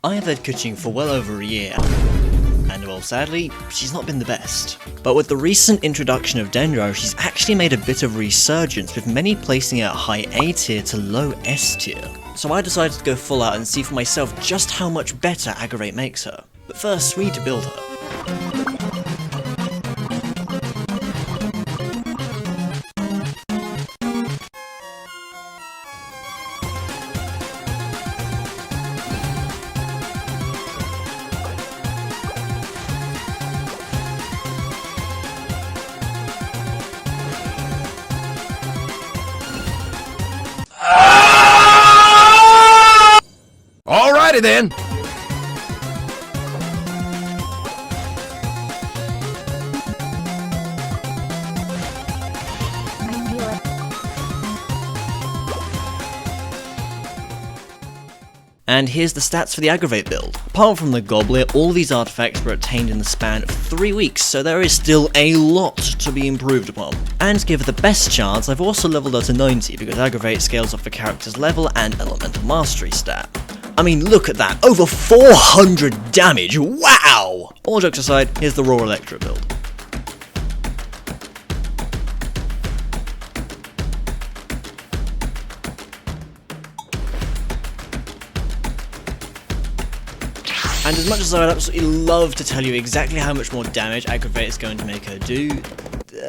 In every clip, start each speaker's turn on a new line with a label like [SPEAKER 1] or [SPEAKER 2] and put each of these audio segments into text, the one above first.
[SPEAKER 1] I've had Keqing for well over a year, and well, sadly, she's not been the best. But with the recent introduction of Dendro, she's actually made a bit of resurgence, with many placing it at high A tier to low S tier. So I decided to go full out and see for myself just how much better Aggravate makes her. But first, we need to build her.
[SPEAKER 2] Alrighty then!
[SPEAKER 1] And here's the stats for the Aggravate build. Apart from the Goblet, all these artifacts were obtained in the span of 3 weeks, so there is still a lot to be improved upon. And to give it the best chance, I've also leveled her to 90 because Aggravate scales off the character's level and elemental mastery stat. I mean, look at that, over 400 damage, wow! All jokes aside, here's the raw Electro build. And as much as I would absolutely love to tell you exactly how much more damage Aggravate is going to make her do,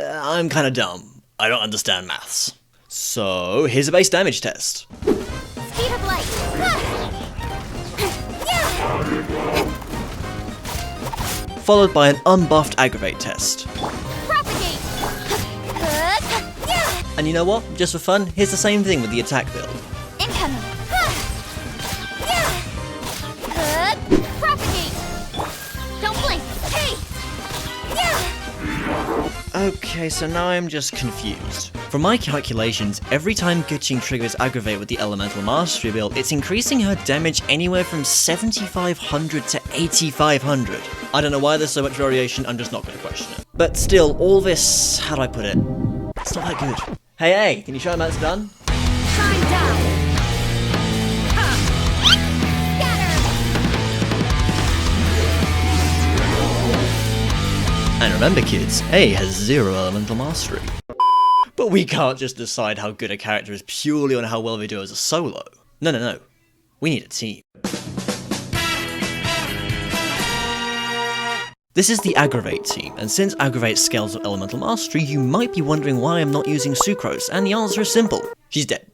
[SPEAKER 1] I'm kinda dumb. I don't understand maths. So, here's a base damage test.
[SPEAKER 3] Speed of light.
[SPEAKER 1] Followed by an unbuffed Aggravate test.
[SPEAKER 3] Propagate.
[SPEAKER 1] And you know what? Just for fun, here's the same thing with the attack build.
[SPEAKER 3] Incoming. Propagate. Don't blink. Hey.
[SPEAKER 1] Okay, so now I'm just confused. From my calculations, every time Keqing triggers Aggravate with the Elemental Mastery build, it's increasing her damage anywhere from 7,500 to 8,500. I don't know why there's so much variation, I'm just not going to question it. But still, all this, how do I put it? It's not that good. Hey, can you show him how it's done?
[SPEAKER 3] Shine down. Scatter.
[SPEAKER 1] And remember kids, A has 0 Elemental Mastery. But we can't just decide how good a character is purely on how well they do as a solo. No. We need a team. This is the Aggravate team, and since Aggravate scales of Elemental Mastery, you might be wondering why I'm not using Sucrose, and the answer is simple. She's dead.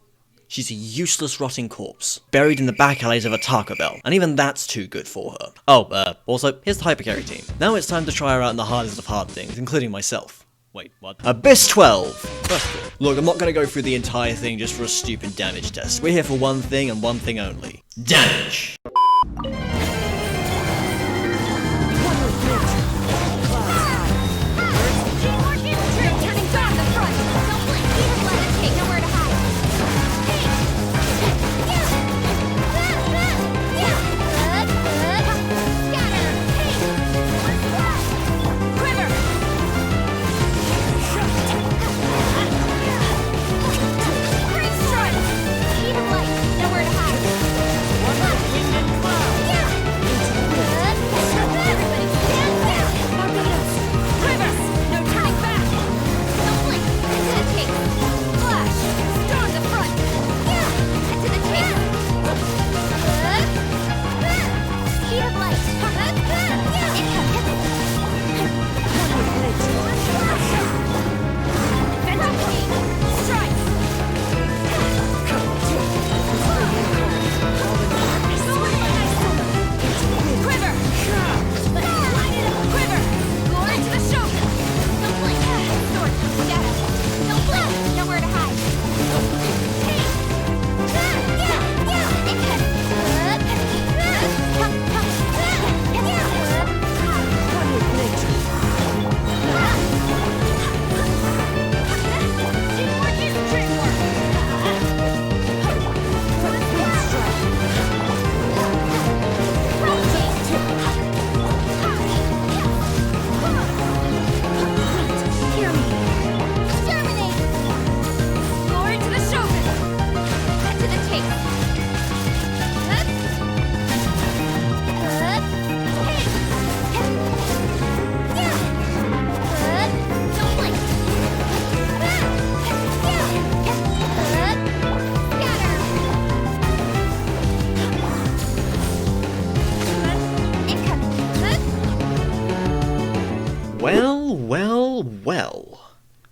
[SPEAKER 1] She's a useless rotting corpse, buried in the back alleys of a Taco Bell, and even that's too good for her. Oh, also, here's the Hypercarry team. Now it's time to try her out in the hardest of hard things, including myself. Wait, what? Abyss 12! First of all, look, I'm not gonna go through the entire thing just for a stupid damage test. We're here for one thing and one thing only. Damage!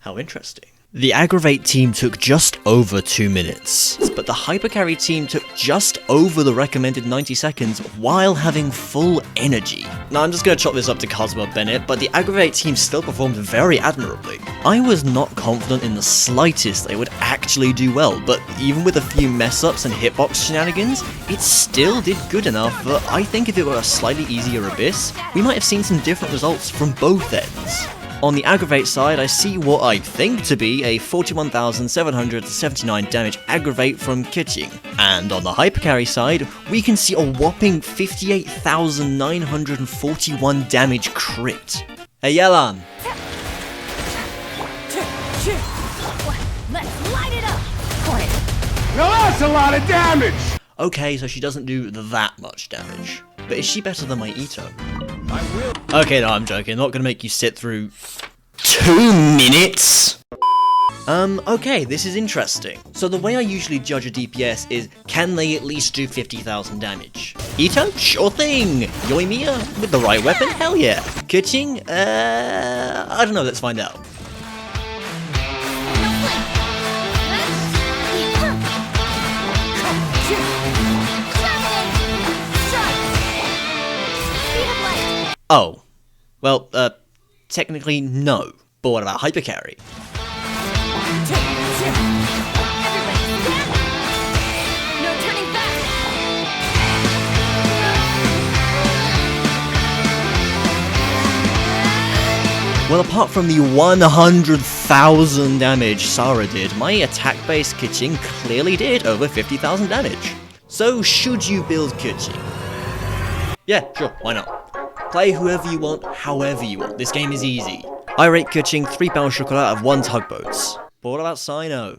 [SPEAKER 1] How interesting. The Aggravate team took just over 2 minutes, but the Hypercarry team took just over the recommended 90 seconds while having full energy. Now I'm just gonna chop this up to Cosmo Bennett, but the Aggravate team still performed very admirably. I was not confident in the slightest they would actually do well, but even with a few mess-ups and hitbox shenanigans, it still did good enough that I think if it were a slightly easier Abyss, we might have seen some different results from both ends. On the Aggravate side, I see what I think to be a 41,779 damage Aggravate from Keqing. And on the Hypercarry side, we can see a whopping 58,941 damage crit. Hey Yelan!
[SPEAKER 3] Let's light it up!
[SPEAKER 2] Now that's a lot of damage!
[SPEAKER 1] Okay, so she doesn't do that much damage. But is she better than my Ito? Okay, no, I'm joking. I'm not gonna make you sit through 2 minutes. Okay, this is interesting. So the way I usually judge a DPS is, can they at least do 50,000 damage? Ito? Sure thing! Yoimiya? With the right weapon? Hell yeah! Keqing? I don't know, let's find out. Oh. Well, technically no. But what about Hypercarry?
[SPEAKER 3] No turning back!
[SPEAKER 1] Well, apart from the 100,000 damage Sara did, my attack-based Keqing clearly did over 50,000 damage. So, should you build Keqing? Yeah, sure, why not? Play whoever you want, however you want. This game is easy. I rate Keqing 3 pound chocolate out of 1 tugboats. But what about Sino?